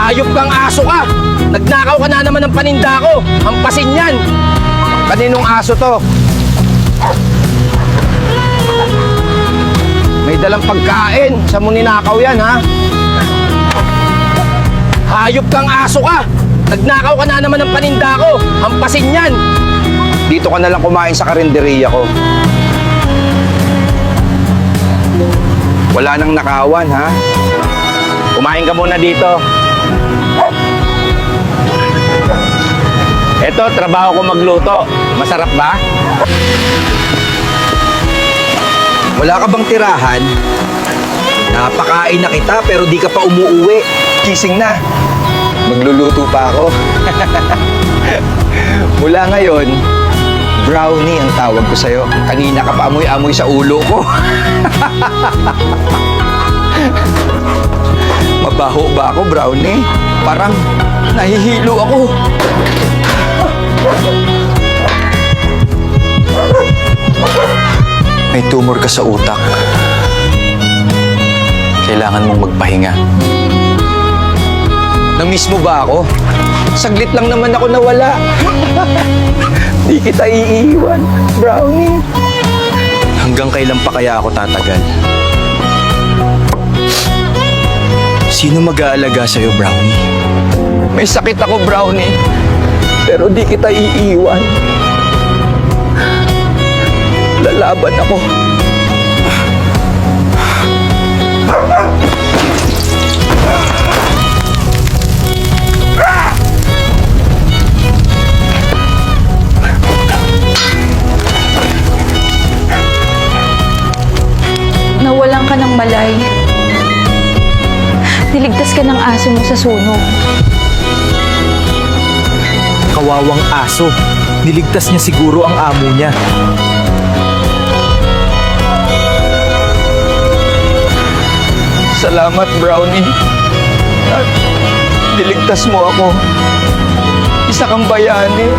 Hayop kang aso ka! Nagnakaw ka na naman ng paninda ko! Hampasin yan! Kaninong aso to? May dalang pagkain. Sa mo ninakaw yan, ha? Hayop kang aso ka! Nagnakaw ka na naman ng paninda ko! Hampasin yan! Dito ka na lang kumain sa karinderiya ko. Wala nang nakawan, ha? Kumain ka muna dito. Eto, trabaho ko magluto. Masarap ba? Wala ka bang tirahan? Napakain na kita pero di ka pa umuuwi. Kising na. Magluluto pa ako. Mula ngayon, brownie ang tawag ko sa'yo. Kanina ka pa amoy-amoy sa ulo ko. Mabaho ba ako, brownie? Parang nahihilo ako. May tumor ka sa utak. Kailangan mong magpahinga. Namiss mo ba ako? Saglit lang naman ako nawala. Di kita iiwan, brownie. Hanggang kailan pa kaya ako tatagal? Sino mag-aalaga sa'yo, brownie? May sakit ako, brownie. Pero di kita iiwan. Lalaban ako. Nawalan ka ng malay. Niligtas ka ng aso mo sa sunog. Kawawang aso. Niligtas niya siguro ang amo niya. Salamat, brownie. At niligtas mo ako. Isa kang bayani.